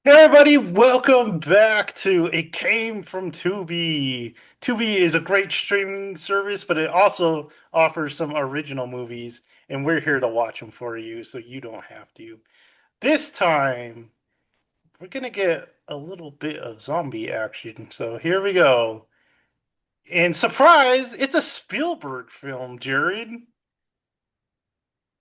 Hey everybody, welcome back to It Came from Tubi. Tubi is a great streaming service, but it also offers some original movies, and we're here to watch them for you so you don't have to. This time, we're gonna get a little bit of zombie action. So here we go. And surprise, it's a Spielberg film, Jared.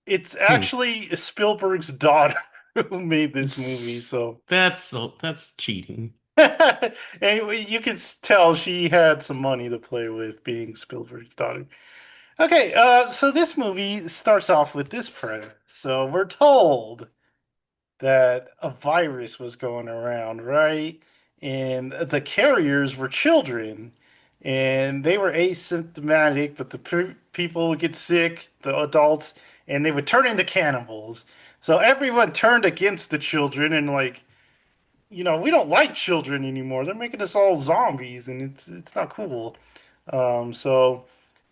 It's Hmm. actually Spielberg's daughter who made this movie, S- so that's cheating. and you can tell she had some money to play with being Spielberg's daughter. Okay, so this movie starts off with this premise. So we're told that a virus was going around, right? And the carriers were children, and they were asymptomatic, but the people would get sick, the adults, and they would turn into cannibals. So everyone turned against the children and we don't like children anymore. They're making us all zombies, and it's not cool. So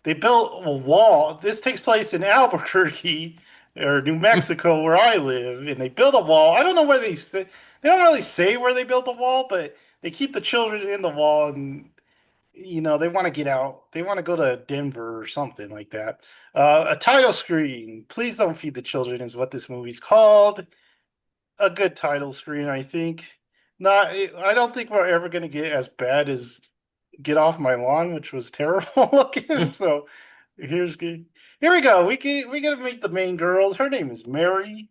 they built a wall. This takes place in Albuquerque or New Mexico, where I live, and they built a wall. I don't know where they say, they don't really say where they built the wall, but they keep the children in the wall, and they want to get out. They want to go to Denver or something like that. A title screen. Please don't feed the children is what this movie's called. A good title screen, I think. Not, I don't think we're ever going to get as bad as Get Off My Lawn, which was terrible looking. So here's good. Here we go. We get to meet the main girl. Her name is Mary.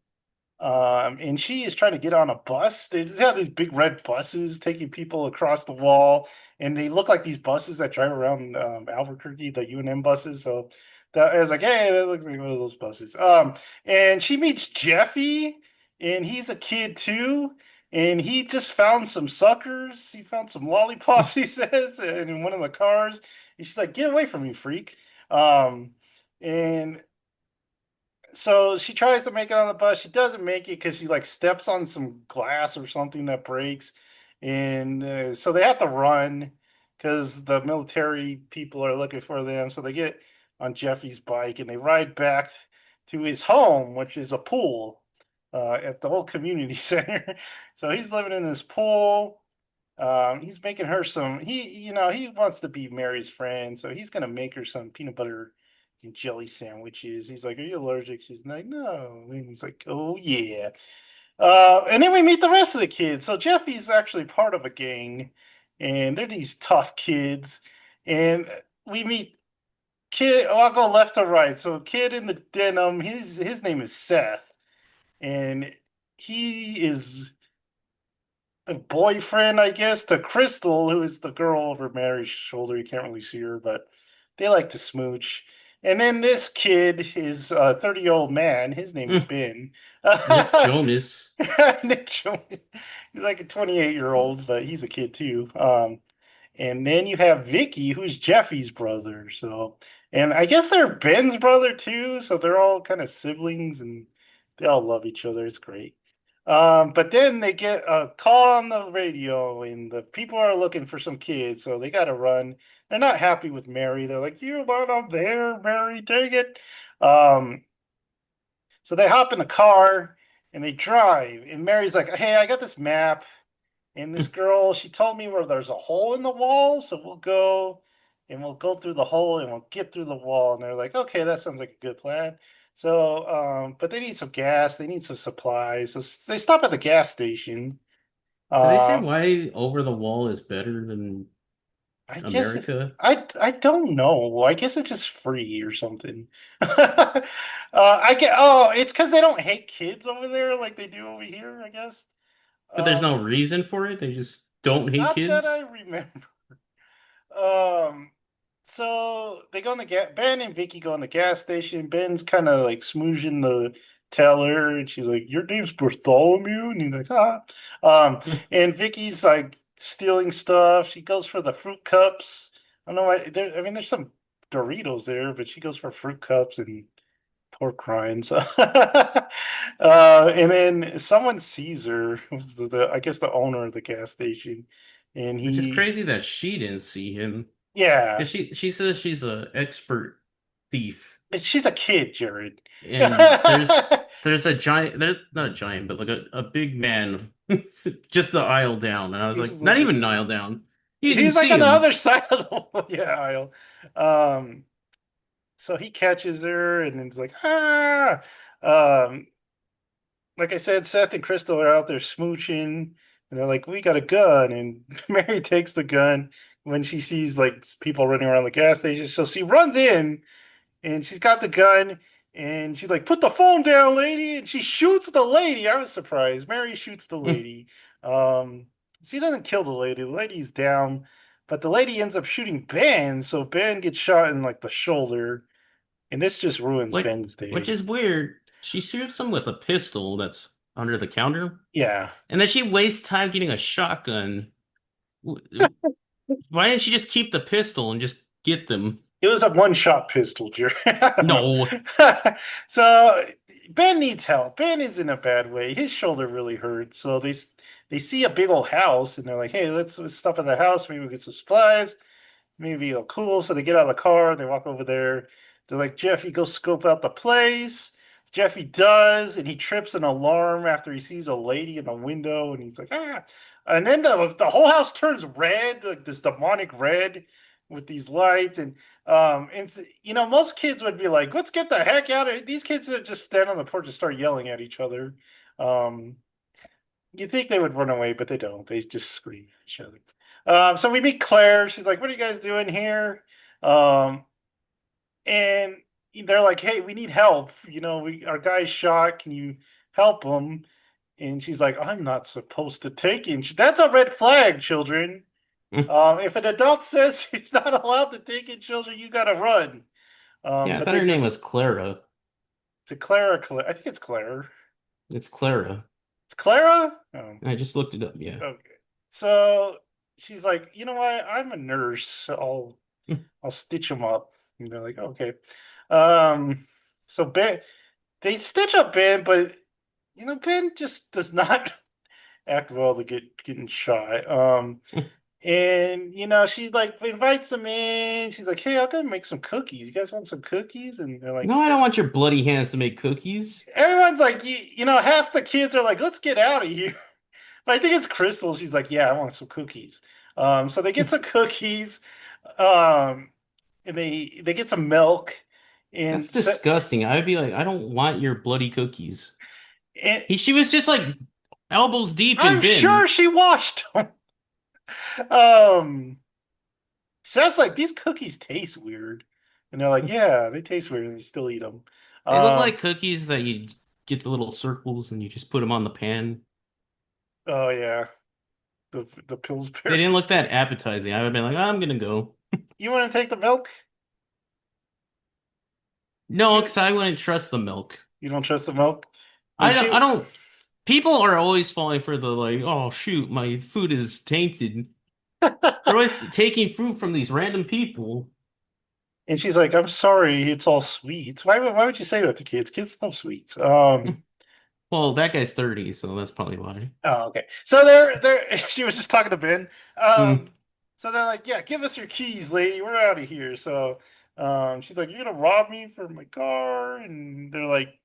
And she is trying to get on a bus. They just have these big red buses taking people across the wall, and they look like these buses that drive around Albuquerque, the UNM buses. So that I was like, hey, that looks like one of those buses. And she meets Jeffy, and he's a kid too, and he just found some suckers. He found some lollipops, he says, and in one of the cars. And she's like, get away from me, freak. And so she tries to make it on the bus. She doesn't make it because she like steps on some glass or something that breaks, and so they have to run because the military people are looking for them. So they get on Jeffy's bike and they ride back to his home, which is a pool at the whole community center. So he's living in this pool. He's making her some. He wants to be Mary's friend, so he's gonna make her some peanut butter and jelly sandwiches. He's like, "Are you allergic?" She's like, "No." And he's like, "Oh yeah." And then we meet the rest of the kids. So Jeffy's actually part of a gang, and they're these tough kids. And we meet kid. Oh, I'll go left to right. So kid in the denim. His name is Seth, and he is a boyfriend, I guess, to Crystal, who is the girl over Mary's shoulder. You can't really see her, but they like to smooch. And then this kid is a 30-year-old man. His name is Ben. Nick Jonas. Nick Jonas. He's like a 28-year-old, but he's a kid too. And then you have Vicky, who's Jeffy's brother. So, and I guess they're Ben's brother too. So they're all kind of siblings and they all love each other. It's great. But then they get a call on the radio and the people are looking for some kids. So they got to run. They're not happy with Mary. They're like, you're not up there, Mary, take it. Um, so they hop in the car and they drive. And Mary's like, hey, I got this map. And this girl, she told me where there's a hole in the wall, so we'll go and we'll go through the hole and we'll get through the wall. And they're like, okay, that sounds like a good plan. So, but they need some gas, they need some supplies. So they stop at the gas station. Did they say Um, why Over the Wall is better than I guess America? I don't know. I guess it's just free or something. I get it's because they don't hate kids over there like they do over here, I guess. But there's no Um, reason for it. They just don't hate Not that I kids. remember. Um, so they go in the Ben and Vicky go in the gas station. Ben's kind of like smooching the teller, and she's like, "Your name's Bartholomew," and he's like, "Ah." Um, and Vicky's like stealing stuff. She goes for the fruit cups. I don't know why. I mean, there's some Doritos there, but she goes for fruit cups and pork rinds. And then someone sees her. Who's I guess the owner of the gas station, and Which is he, crazy that she didn't see him. yeah. Because she says she's an expert thief. She's a kid, Jared. And there's there's a giant, there's not a giant, but like a big man, just the aisle down, and I was He's like, just not looking even an at aisle him. down. You didn't He's like see on the him. other side of the yeah aisle. Um, so he catches her and then he's like, ah. Um, like I said, Seth and Crystal are out there smooching, and they're like, "We got a gun." And Mary takes the gun when she sees like people running around the gas station. So she runs in, and she's got the gun, and she's like, "Put the phone down, lady!" And she shoots the lady. I was surprised. Mary shoots the lady. Um, she doesn't kill the lady. The lady's down, but the lady ends up shooting Ben. So Ben gets shot in like the shoulder, and this just ruins Which Ben's which day. is weird. She shoots him with a pistol that's under the counter, Yeah. and then she wastes time getting a shotgun. Why didn't she just keep the pistol and just get them? It was a one-shot pistol, Jerry. I don't know. No. So Ben needs help. Ben is in a bad way. His shoulder really hurts. So they see a big old house and they're like, "Hey, let's stop at the house. Maybe we get some supplies. Maybe it'll cool." So they get out of the car. They walk over there. They're like, "Jeffy, go scope out the place." Jeffy does, and he trips an alarm after he sees a lady in the window, and he's like, "Ah!" And then the whole house turns red, like this demonic red, with these lights. And most kids would be like, "Let's get the heck out of here." These kids would just stand on the porch and start yelling at each other. Um, you think they would run away, but they don't. They just scream at each other. So we meet Claire. She's like, "What are you guys doing here?" Um, and they're like, "Hey, we need help. We our guy's shot. Can you help him?" And she's like, "I'm not supposed to take him." That's a red flag, children. If an adult says he's not allowed to take in children, you gotta run. Yeah, I But thought they her name do. was Clara. To Clara, I think it's Claire. It's Clara. It's Clara? Oh, I just looked it up. Yeah. okay. So she's like, "You know what? I'm a nurse. So I'll stitch him up." And they're like, "Okay." Um, so Ben, they stitch up Ben, but Ben just does not act well to getting shot. And she like invites them in. She's like, "Hey, I'm gonna make some cookies. You guys want some cookies?" And they're like, No, I don't want your bloody hands to make cookies. everyone's like, half the kids are like, "Let's get out of here." But I think it's Crystal. She's like, "Yeah, I want some cookies." So they get some cookies, um, and they get some milk, That's and, disgusting. I would be like, I don't want your bloody cookies. and She was just like elbows deep in I'm sure Ben. she washed them. Um, Sounds like these cookies taste weird, and they're like, "Yeah, they taste weird," and they still eat them. They look Um, like cookies that you get the little circles and you just put them on the pan. oh yeah, the They Pillsbury. didn't look that appetizing. I would have been like, I'm gonna go. You want to take the milk? No, She, because I wouldn't trust the milk. you don't trust the milk, and I don't. People are always falling for the like, oh shoot, my food is tainted. They're always taking fruit from these random people. and she's like, "I'm sorry, it's all sweets." Why would you say that to kids? Kids love sweets. Well, that guy's 30, so that's probably why. Oh, okay. So they're she was just talking to Ben. Mm. So they're like, "Yeah, give us your keys, lady. We're out of here." So she's like, "You're gonna rob me for my car?" And they're like,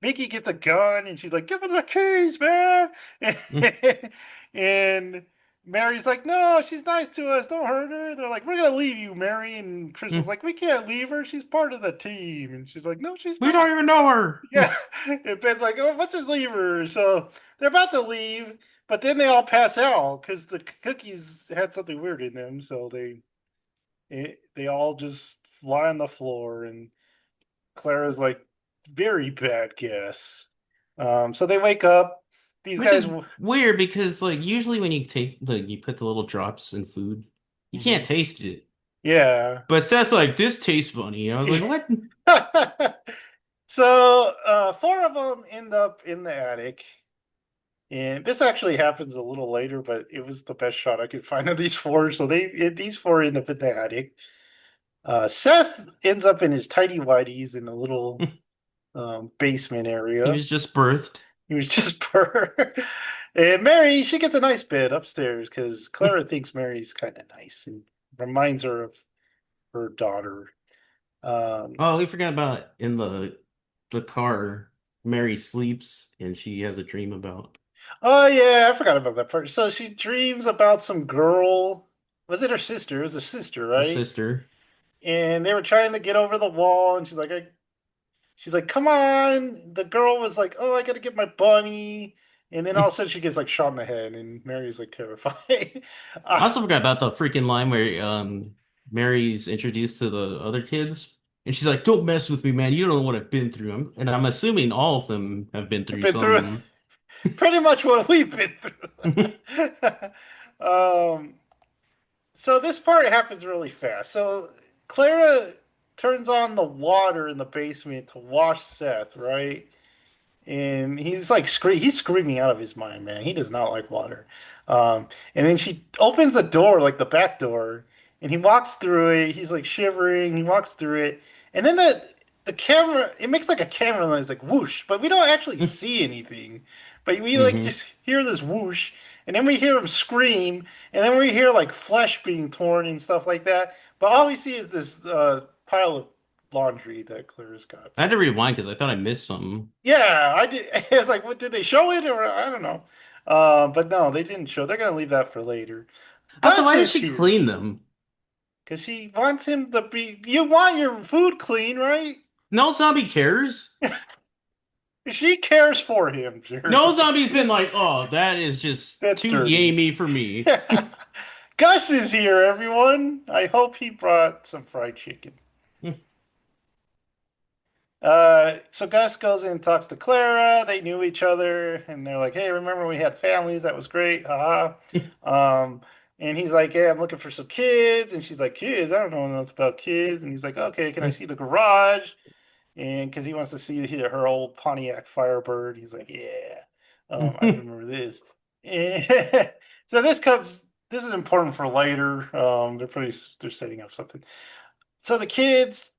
Mickey gets a gun, and she's like, "Give him the keys, man." Mm. And Mary's like, "No, she's nice to us. Don't hurt her." They're like, "We're gonna leave you, Mary." And Crystal's Mm. like, "We can't leave her. She's part of the team." And she's like, "No, she's We don't not." even know her. Yeah. And Ben's like, "Oh, let's just leave her." So they're about to leave, but then they all pass out because the cookies had something weird in them. So they all just lie on the floor, and Clara's like, "Very bad guess." So they wake up. These Which guys. is weird because like usually when you take you put the little drops in food, you can't Mhm. taste it. Yeah. But Seth's like, this tastes funny. I was like, what? So four of them end up in the attic. And this actually happens a little later, but it was the best shot I could find of these four. So these four end up in the attic. Seth ends up in his tidy whities in the little basement He area. was just birthed. He was just per. And Mary, she gets a nice bed upstairs because Clara thinks Mary's kind of nice and reminds her of her daughter. Um, Oh, we forgot about in the car. Mary sleeps and she has a dream about Oh yeah, I forgot about that part. So she dreams about some girl. Was it her sister? It was her sister, the right? sister. And they were trying to get over the wall, and she's like, "Come on!" The girl was like, "Oh, I gotta get my bunny," and then all of a sudden she gets like shot in the head, and Mary's like terrified. I uh, also forgot about the freaking line where Mary's introduced to the other kids, and she's like, "Don't mess with me, man. You don't know what I've been through." And I'm assuming all of them have been I've through been through some. pretty much what we've been through. um, so this part happens really fast. So Clara turns on the water in the basement to wash Seth, right? And he's screaming out of his mind, man. He does not like water. And then she opens the door, like the back door, and he walks through it. He's like shivering. He walks through it, and then the camera it makes like a camera lens, like whoosh, but we don't actually see anything. But we like Hmm. just hear this whoosh, and then we hear him scream, and then we hear like flesh being torn and stuff like that. But all we see is this pile of laundry that Claire's got. I had So to rewind because I thought I missed something. yeah, I did. I was like, what did they show it or I don't know. But no, they didn't show. They're gonna leave that for later. Also, Gus why did is she here clean them? because she wants him to be. You want your food clean, right? No zombie cares. She cares for him, No Jerry. zombie's been like, "Oh, that is just That's too dirty. gamey for me." Gus is here, everyone. I hope he brought some fried chicken. So Gus goes in and talks to Clara. They knew each other, and they're like, "Hey, remember we had families? That was great, haha." And he's like, "Yeah, I'm looking for some kids." And she's like, "Kids? I don't know nothing about kids." And he's like, "Okay, can I see the garage?" And because he wants to see her old Pontiac Firebird, he's like, "Yeah, I remember this." And so this comes. This is important for later. They're setting up something. So the kids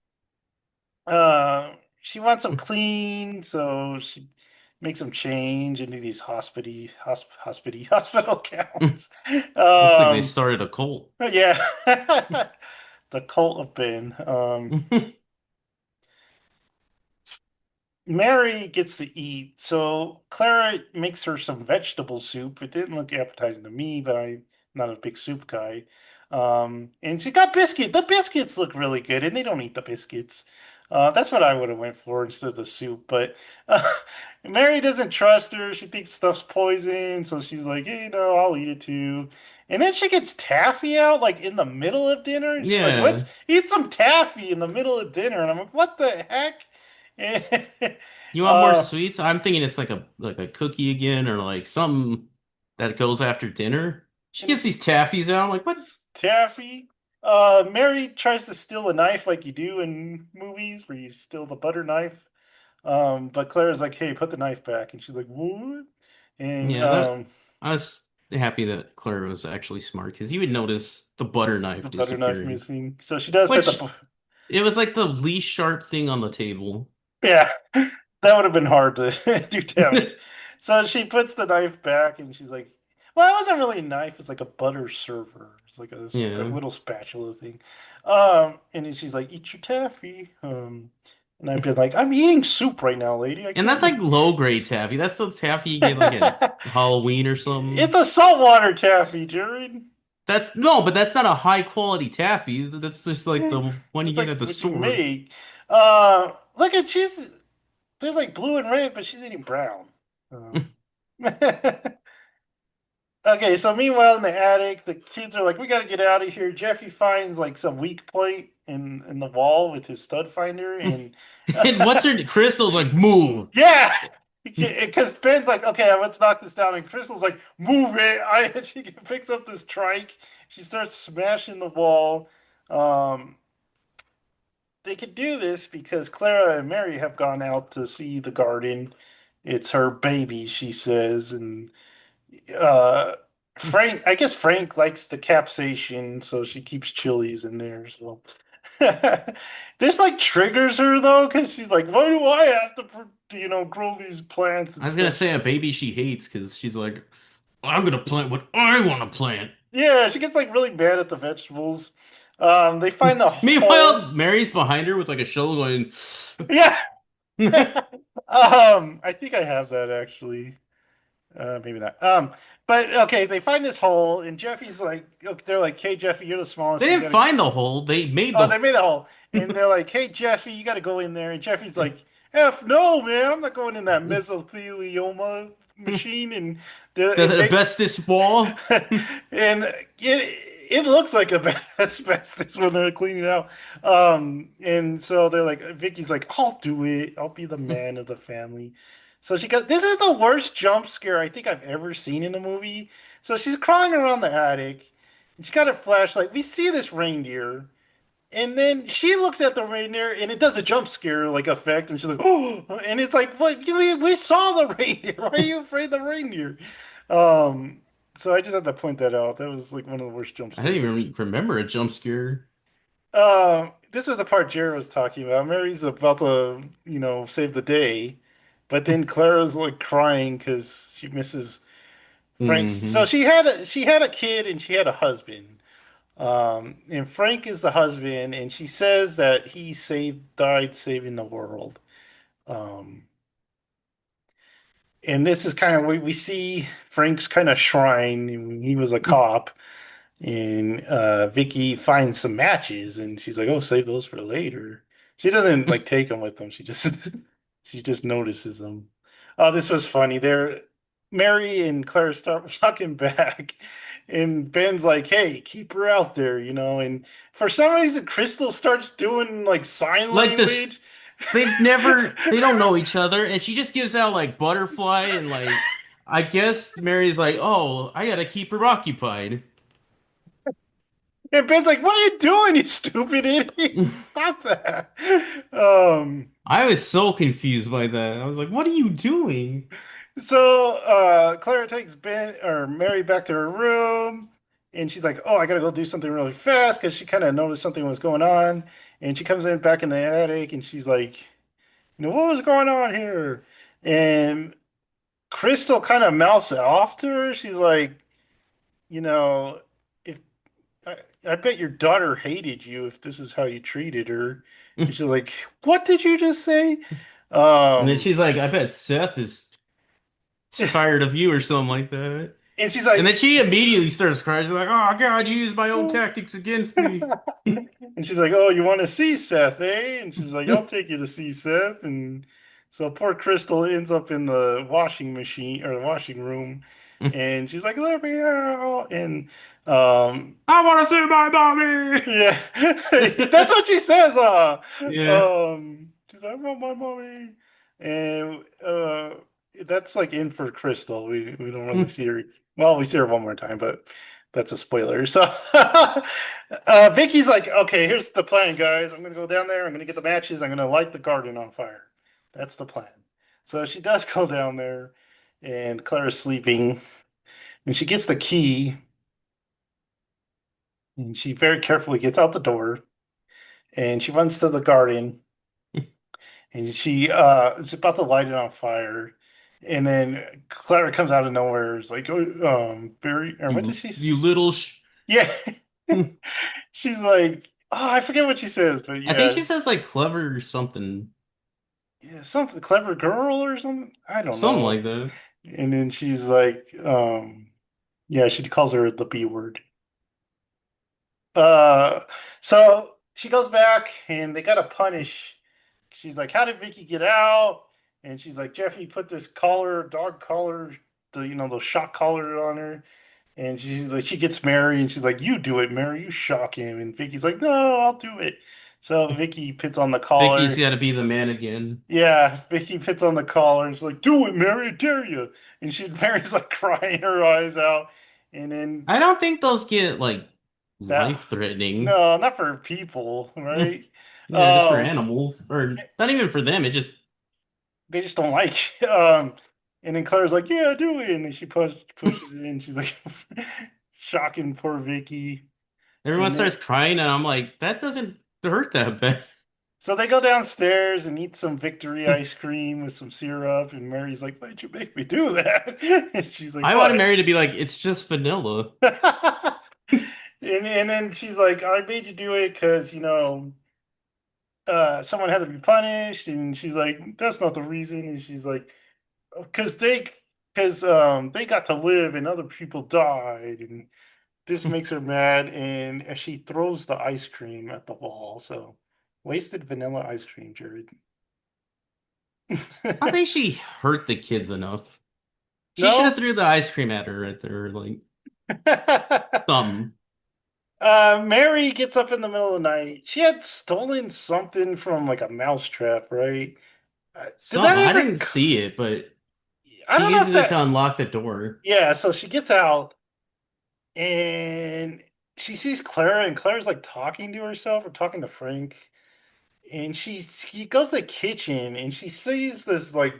she wants them clean, so she makes them change into these hospital gowns. Looks like they Um, started a cult. yeah, the cult of Ben. Mary gets to eat, so Clara makes her some vegetable soup. It didn't look appetizing to me, but I'm not a big soup guy. And she got biscuit. The biscuits look really good, and they don't eat the biscuits. That's what I would have went for instead of the soup. But Mary doesn't trust her. She thinks stuff's poison, so she's like, hey, no, I'll eat it too. And then she gets taffy out like in the middle of dinner, and she's like, "Let's Yeah. eat some taffy in the middle of dinner." And I'm like, "What the heck?" You want more uh, sweets? I'm thinking it's like a cookie again or like some that goes after dinner. She and gets these taffies out. I'm like, what? taffy. Mary tries to steal a knife like you do in movies where you steal the butter knife. But Claire's like, "Hey, put the knife back," and she's like, "What?" And Yeah, that I was happy that Claire was actually smart because you would notice the butter the knife butter knife disappearing. missing. So she does put Which it was like the least sharp thing on the table. yeah, that would have been hard to do damage. So she puts the knife back, and she's like, "Well, it wasn't really a knife. It's like a butter server. It's like a Yeah. little spatula thing." And then she's like, "Eat your taffy." And I'd be like, "I'm eating soup right now, lady. I And that's can't like eat." low grade taffy. That's the taffy you get like at Halloween or It's something. a saltwater taffy, Jared. That's no, but that's not a high quality taffy. That's just like the one you It's get like at the what you store. make. Look at she's there's like blue and red, but she's eating brown. Um, okay, so meanwhile in the attic, the kids are like, "We got to get out of here." Jeffy finds like some weak point in the wall with his stud finder, and And what's her Crystal's like move. yeah, because Ben's like, "Okay, let's knock this down," and Crystal's like, "Move it!" She picks up this trike, she starts smashing the wall. Um, they could do this because Clara and Mary have gone out to see the garden. It's her baby, she says, and uh, Frank. I guess Frank likes the capsation, so she keeps chilies in there. So this like triggers her though, because she's like, "Why do I have to, grow these plants and I was gonna stuff?" say a baby she hates because she's like, I'm gonna plant what I want to plant. Yeah, she gets like really mad at the vegetables. They find the hole. Meanwhile, Mary's behind her with like a shovel going, Yeah. I think I have that actually. Maybe not. But okay, they find this hole, and Jeffy's like, okay, they're like, "Hey, Jeffy, you're the smallest, They so you didn't gotta." find the hole. They made Oh, the they made a hole, and they're like, "Hey, Jeffy, you gotta go in there." And Jeffy's like, "F no, man, I'm not going in that mesothelioma machine." And the and they asbestos wall. and it looks like a asbestos when they're cleaning it out. And so they're like, Vicky's like, "I'll do it. I'll be the man of the family." So she got this is the worst jump scare I think I've ever seen in a movie. So she's crawling around the attic, and she's got her flashlight. We see this reindeer. And then she looks at the reindeer and it does a jump scare like effect, and she's like, "Oh!" And it's like, "What? We saw the reindeer. Why are you afraid of the reindeer?" Um, so I just had to point that out. That was like one of the worst jump I didn't scares I've even seen. remember a jump scare. This was the part Jared was talking about. Mary's about to, save the day, but then Clara's like crying because she misses Frank's. So Hmm. she had a kid and she had a husband. And Frank is the husband, and she says that he died saving the world. Um, and this is kind of we see Frank's kind of shrine. And he was a cop, and Vicky finds some matches, and she's like, "Oh, save those for later." She doesn't like take them with them. She just she just notices them. Oh, this was funny. Mary and Claire start walking back, and Ben's like, "Hey, keep her out there," And for some reason, Crystal starts doing like sign Like this, language. they don't know each other, and she just gives out like butterfly and like, I guess Mary's like, oh, I gotta keep her occupied. And Ben's like, "What are you doing, you stupid idiot? Stop that!" Um, I was so confused by that. I was like, what are you doing? So Clara takes Ben or Mary back to her room, and she's like, "Oh, I gotta go do something really fast," because she kind of noticed something was going on. And she comes in back in the attic, and she's like, "What was going on here?" And Crystal kind of mouths it off to her. She's like, "You know, if I bet your daughter hated you if this is how you treated her." And she's like, "What did you just say?" And then Um, she's like, I bet Seth is tired of you or something like that. and she's And then like. she immediately starts crying. She's like, oh God, you used my own tactics against me. And she's like, "Oh, you want to see Seth, eh?" And she's like, "I'll take you to see Seth." And so poor Crystal ends up in the washing machine or the washing room, and she's like, "Let me out!" And I want to see my mommy. yeah, that's what she says. Yeah. She's like, "I want my mommy," and that's like in for Crystal. We don't really see her. Well, we see her one more time, but that's a spoiler. So, Vicky's like, "Okay, here's the plan, guys. I'm gonna go down there. I'm gonna get the matches. I'm gonna light the garden on fire. That's the plan." So she does go down there, and Clara's sleeping, and she gets the key, and she very carefully gets out the door, and she runs to the garden, and she is about to light it on fire, and then Clara comes out of nowhere. It's like, "Oh, Barry," or what did she say? You little sh. Yeah, she's like, "Oh, I forget what she says, but I think yeah, she says like clever or something. yeah, something clever girl or something. I don't Something know." like that. And then she's like, yeah, she calls her the B word. Uh, so she goes back and they gotta punish. She's like, "How did Vicky get out?" And she's like, "Jeffy put this collar, dog collar, those shock collars on her." And she's like, she gets Mary and she's like, "You do it, Mary, you shock him." And Vicky's like, "No, I'll do it." So Vicky puts on the Vicky's collar. got to be the man again. Yeah, Vicky puts on the collar and she's like, "Do it, Mary, I dare you." And Mary's like crying her eyes out. And then I don't think those get like that, life-threatening. no, not for people, Mm. right? Yeah, just for Um, animals, or not even for them. It just they just don't like. And then Claire's like, "Yeah, do it." And then she pushes it in. She's like, shocking poor Vicky. everyone And then starts crying, and I'm like, that doesn't hurt that bad. so they go downstairs and eat some victory ice cream with some syrup. And Mary's like, "Why'd you make me do that?" And she's like, I wanted "What?" Mary to be like, it's just vanilla. And then she's like, "I made you do it because, someone had to be punished, and she's like, that's not the reason. And she's like, because they got to live and other people died, and this makes her mad, and she throws the ice cream at the wall. So wasted vanilla ice cream, Jared. I think she hurt the kids enough. She should have No. threw the ice cream at her at their like thumb. Mary gets up in the middle of the night. She had stolen something from like a mousetrap, right? Did that Some I ever? didn't see it, but I she don't know if uses it to that. unlock the door. Yeah, so she gets out and she sees Clara, and Clara's like talking to herself or talking to Frank. And she goes to the kitchen and she sees this like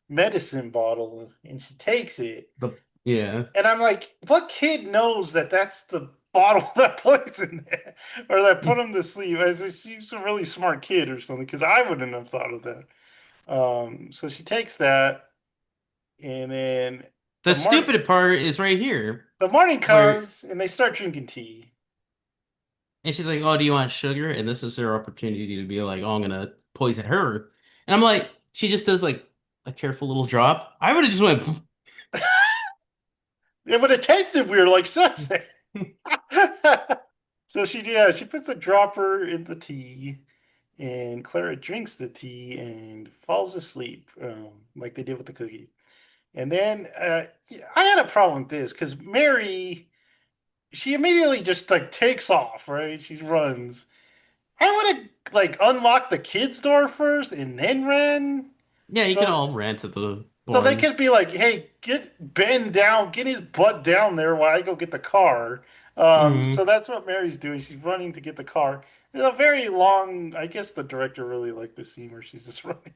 medicine bottle and she takes it. The yeah. And I'm like, what kid knows that that's the bottle that poison there or that put him to sleep? I said, she's a really smart kid or something because I wouldn't have thought of that. So she takes that, and then the The morning stupid part is right here, the morning where comes and they start drinking tea. and she's like, "Oh, do you want sugar?" And this is her opportunity to be like, "Oh, I'm gonna poison her." And I'm like, she just does like a careful little drop. I would have just went, It would have tasted weird, like sunset. So she puts the dropper in the tea, and Clara drinks the tea and falls asleep, like they did with the cookie. And then yeah, I had a problem with this because Mary, she immediately just like takes off, right? She runs. I would have like unlocked the kids' door first and then ran. yeah, you can So all ran to the so they barn. could be like, "Hey, get Ben down, get his butt down there while I go get the car." So Hmm. that's what Mary's doing. She's running to get the car. It's a very long. I guess the director really liked the scene where she's just running.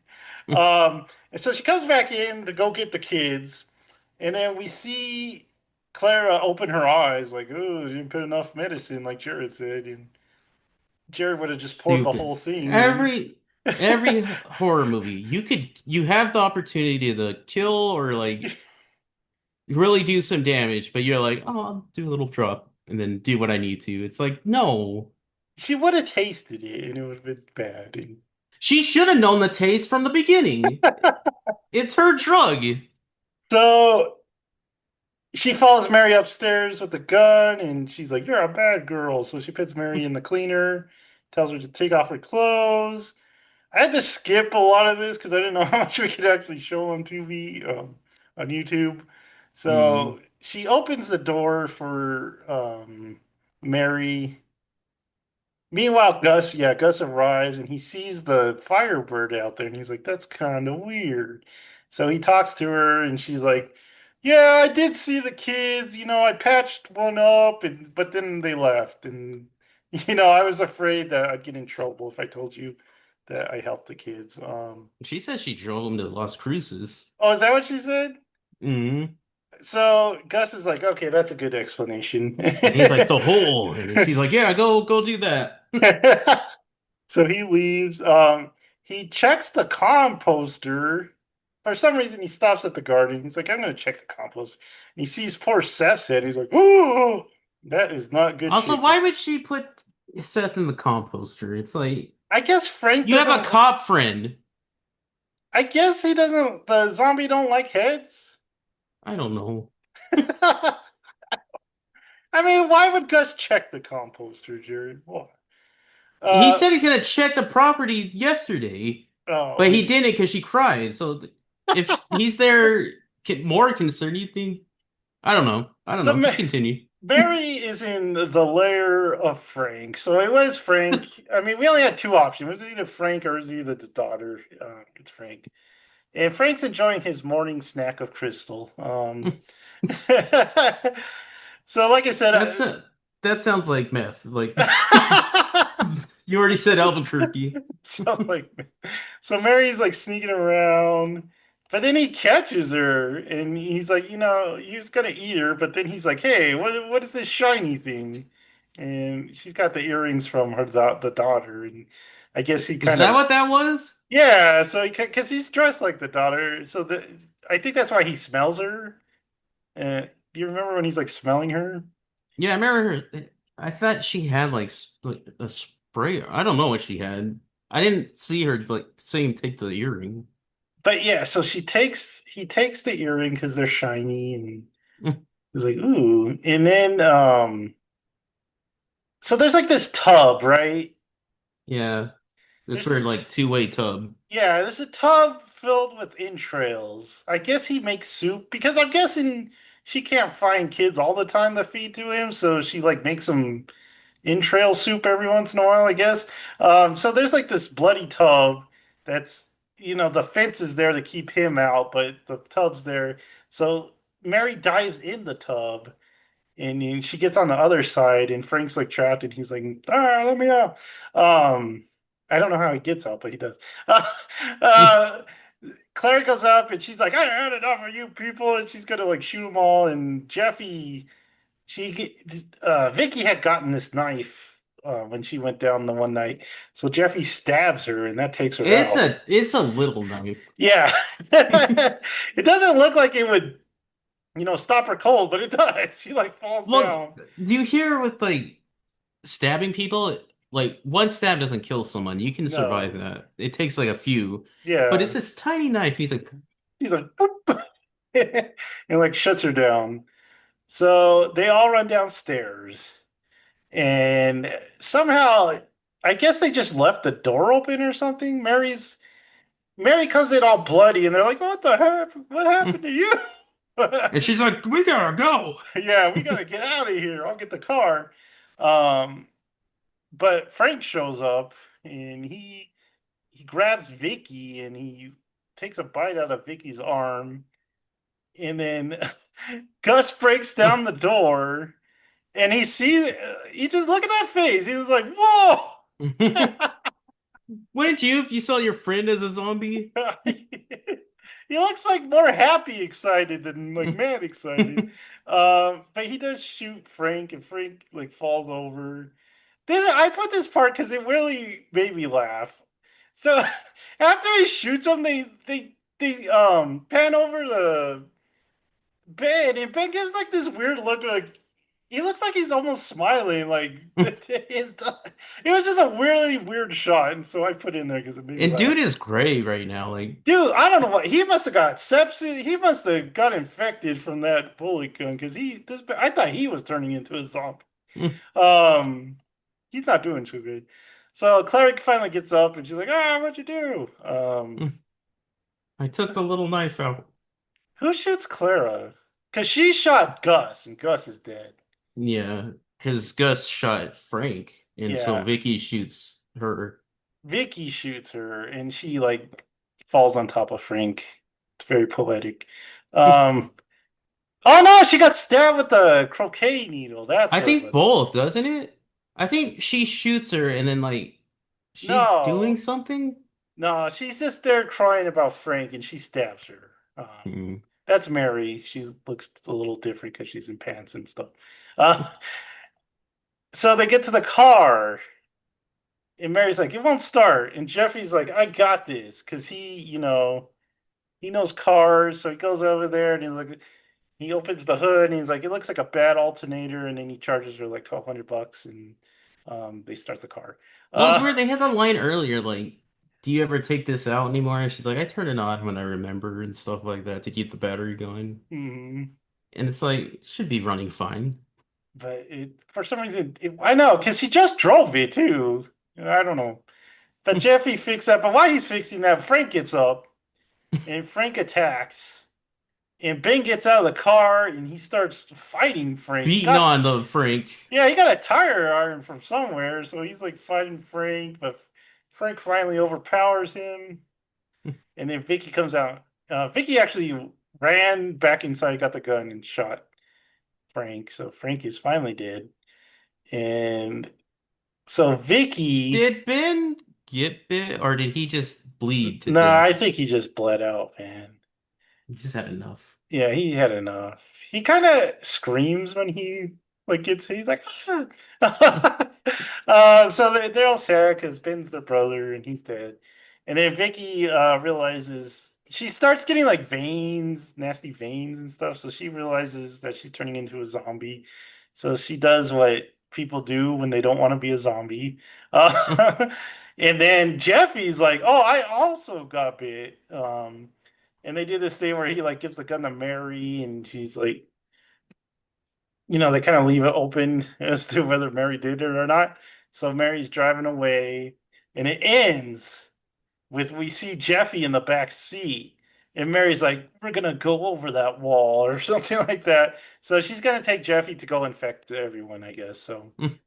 And so she comes back in to go get the kids, and then we see Clara open her eyes, like, "Oh, they didn't put enough medicine," like Jared said, and Jared would have just poured the Stupid. whole thing in. Every horror movie, you have the opportunity to kill or like really do some damage, but you're like, oh, I'll do a little drop and then do what I need to. It's like, no. She would have tasted it, and it would have been bad. And She should have known the taste from the beginning. It's her drug. so she follows Mary upstairs with the gun, and she's like, "You're a bad girl." So she puts Mary in the cleaner, tells her to take off her clothes. I had to skip a lot of this because I didn't know how much we could actually show on TV, on YouTube. Mm. So she opens the door for Mary. Meanwhile, Gus arrives and he sees the Firebird out there and he's like, that's kind of weird. So he talks to her and she's like, yeah, I did see the kids. I patched one up, but then they left. And, I was afraid that I'd get in trouble if I told you that I helped the kids. She says she drove him to Las Cruces. Oh, is that what she said? Mm. So Gus is like, okay, that's a good explanation. And he's like, the hole. And she's like, yeah, go do that. So he leaves. He checks the composter. For some reason, he stops at the garden. He's like, I'm going to check the compost. And he sees poor Seth's head. He's like, oh, that is not good Also, chicken. why would she put Seth in the composter? It's like, I guess Frank you have a doesn't. cop friend. I guess he doesn't. The zombie don't like heads. I don't know. I mean, why would Gus check the composter, Jared? Why? He Uh, said he's gonna check the property yesterday, oh, but he didn't because she cried. So if he's there more concerned, you think I don't know. I don't so know. Just continue. Barry is in the lair of Frank. So it was Frank. I mean, we only had two options. It was either Frank or it was either the daughter. It's Frank. And Frank's enjoying his morning snack of crystal. So, like I said, That's that sounds like meth. Like you already said Albuquerque. sounds like so Mary's like sneaking around, but then he catches her and he's like, he was gonna eat her, but then he's like, hey, what is this shiny thing? And she's got the earrings from the daughter, and I guess he Is kind that of what that was? yeah. So because he's dressed like the daughter, so I think that's why he smells her. Do you remember when he's like smelling her? Yeah, I remember her. I thought she had like a spray. I don't know what she had. I didn't see her like see him take the earring. But yeah, so he takes the earring because they're shiny, and he's like, ooh. And then so there's like this tub, right? Yeah, this There's this weird like two-way tub. yeah, there's a tub filled with entrails. I guess he makes soup because I'm guessing she can't find kids all the time to feed to him, so she like makes them entrail soup every once in a while, I guess. So there's like this bloody tub that's, the fence is there to keep him out, but the tub's there. So Mary dives in the tub, and then she gets on the other side, and Frank's like trapped, and he's like, let me out. Um, I don't know how he gets out, but he does. Uh, Claire goes up, and she's like, I had enough of you people, and she's gonna like shoot them all. And Vicky had gotten this knife when she went down the one night, so Jeffy stabs her, and that takes her It's out. a little knife. Yeah, it doesn't look like it would, stop her cold, but it does. She like falls Well, down. do you hear with like stabbing people? Like one stab doesn't kill someone. You can survive No, that. It takes like a few. But it's yeah, this tiny knife. He's like, he's like, and like shuts her down. So they all run downstairs, and somehow, I guess they just left the door open or something. Mary comes in all bloody, and they're like, "What the heck? What happened to you?" and she's like, we gotta go. Yeah, we gotta get out of here. I'll get the car. Um, but Frank shows up, and he grabs Vicky, and he takes a bite out of Vicky's arm, and then Gus breaks down the door, and he just look at that face. He was like, "Whoa!" Wouldn't you if you saw your friend as a zombie? He looks like more happy excited than like mad excited. But he does shoot Frank, and Frank like falls over. I put this part because it really made me laugh. So after he shoots him, they pan over the bed, and Ben gives like this weird look, like he looks like he's almost smiling. Like it was just a really weird shot, and so I put it in there because it made me And laugh. dude is gray right now. Like, Dude, I don't know what he must have got sepsis. He must have got infected from that bullet gun because I thought he was turning into a zombie. Um, he's not doing too good. So Claire finally gets up, and she's like, what'd you do? I took the little knife out. Who shoots Clara? Because she shot Gus, and Gus is dead. Yeah, because Gus shot Frank, and so Yeah. Vicky shoots her. Vicky shoots her, and she like falls on top of Frank. It's very poetic. Um, oh no, she got stabbed with the croquet needle. That's I what it think was. both, doesn't it? I think she shoots her, and then like she's doing No, something. no, she's just there crying about Frank, and she stabs her. Hmm. That's Mary. She looks a little different because she's in pants and stuff. Uh, so they get to the car, and Mary's like, "It won't start," and Jeffy's like, "I got this," because he knows cars, so he goes over there and he opens the hood, and he's like, it looks like a bad alternator, and then he charges her like $1,200, and they start the car. Well, it's Uh, weird. They had the line earlier, like, "Do you ever take this out anymore?" And she's like, "I turn it on when I remember and stuff like that to keep the battery going." mhm. And it's like it should be running fine. But for some reason, I know because he just drove it too. I don't know. But Jeffy fixed that. But while he's fixing that, Frank gets up, and Frank attacks. And Ben gets out of the car, and he starts fighting Frank. Beating on the Frank. He got a tire iron from somewhere, so he's like fighting Frank, but Frank finally overpowers him, and then Vicky comes out. Vicky actually ran back inside, got the gun, and shot Frank. So Frank is finally dead, and so Vicky. Did Ben get bit, or did he just bleed to No, I death? think he just bled out, man. He just had enough. Yeah, he had enough. He kind of screams when he like gets. He's like, ah. So they're all sad because Ben's their brother and he's dead. And then Vicky realizes she starts getting like veins, nasty veins and stuff. So she realizes that she's turning into a zombie. So she does what people do when they don't want to be a zombie. Uh, And then Jeffy's like, "Oh, I also got bit." And they do this thing where he like gives the gun to Mary, and she's like, they kind of leave it open as to whether Mary did it or not. So Mary's driving away, and it ends with we see Jeffy in the back seat, and Mary's like, "We're gonna go over that wall" or something like that. So she's gonna take Jeffy to go infect everyone, I guess. So And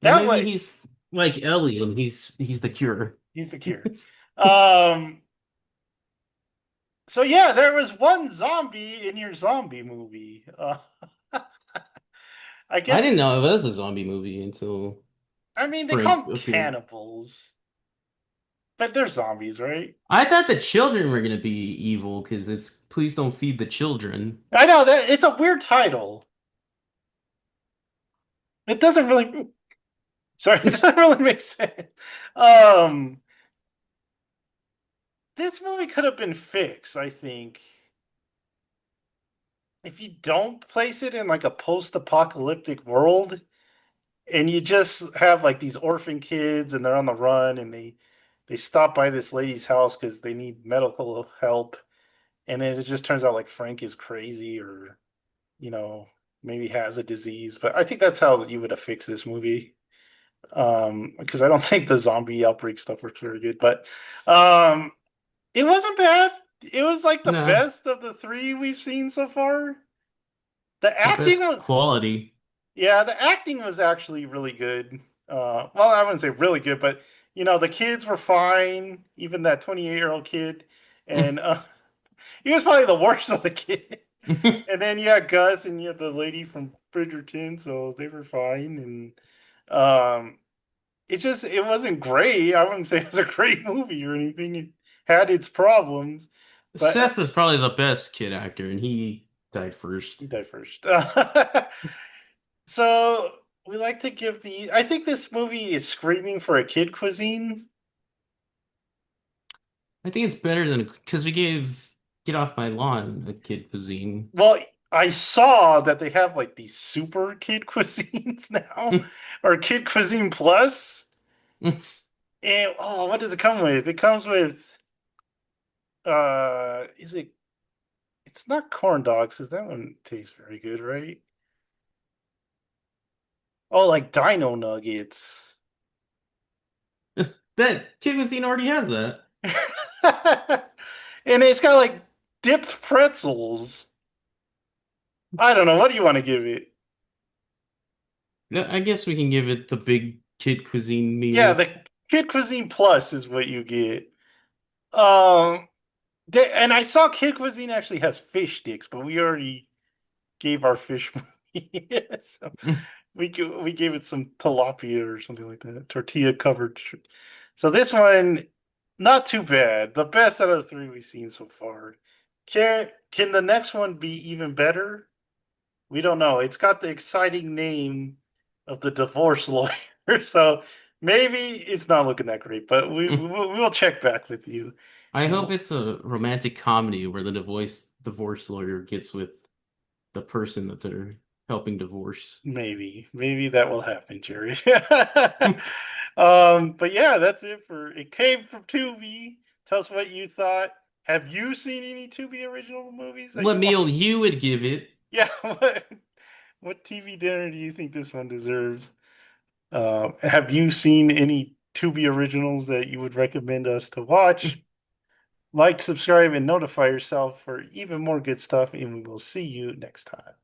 that maybe way, he's like Ellie and he's the cure. he's the cure. Um, so yeah, there was one zombie in your zombie movie. I I guess didn't know it was a zombie movie until I mean they call Frank them appeared. cannibals, but they're zombies, right? I thought the children were gonna be evil because it's please don't feed the children. I know that it's a weird title. It doesn't really, sorry, it doesn't really make sense. Um, this movie could have been fixed, I think, if you don't place it in like a post-apocalyptic world and you just have like these orphan kids and they're on the run and they stop by this lady's house because they need medical help, and then it just turns out like Frank is crazy or you know maybe has a disease. But I think that's how you would have fixed this movie. Because I don't think the zombie outbreak stuff works very good, but um it wasn't bad. It was like the No, best of the three we've seen so far. The the acting best was, quality. yeah, the acting was actually really good. Well, I wouldn't say really good, but the kids were fine. Even that 28-year-old kid, and he was probably the worst of the kid. And then you had Gus and you had the lady from Bridgerton, so they were fine. And it wasn't great. I wouldn't say it was a great movie or anything. It had its problems, but Seth was probably the best kid actor, and he died he first. died first. So we like to give the. I think this movie is screaming for a kid cuisine. I think it's better than because we gave Get Off My Lawn a kid cuisine. Well, I saw that they have like these super kid cuisines now, or kid cuisine plus. And oh, what does it come with? It comes with is it? It's not corn dogs, because that one tastes very good, right? Oh, like dino nuggets. That kid cuisine already has that. And it's got like dipped pretzels. I don't know. What do you want to give it? I guess we can give it the big kid cuisine Yeah, meal. the Kid Cuisine Plus is what you get. Um, and I saw Kid Cuisine actually has fish sticks, but we already gave our fish movie. So we gave it some tilapia or something like that, tortilla covered. So this one, not too bad. The best out of the three we've seen so far. Can the next one be even better? We don't know. It's got the exciting name of the divorce lawyer, so maybe it's not looking that great. But we'll check back with you, I and hope it's a romantic comedy where the divorce lawyer gets with the person that they're helping divorce. maybe that will happen, Jerry. But yeah, that's it for it. Came from Tubi. Tell us what you thought. Have you seen any Tubi original movies that What you want? meal you would give it? Yeah, what TV dinner do you think this one deserves? Have you seen any Tubi originals that you would recommend us to watch? Like, subscribe, and notify yourself for even more good stuff, and we will see you next time.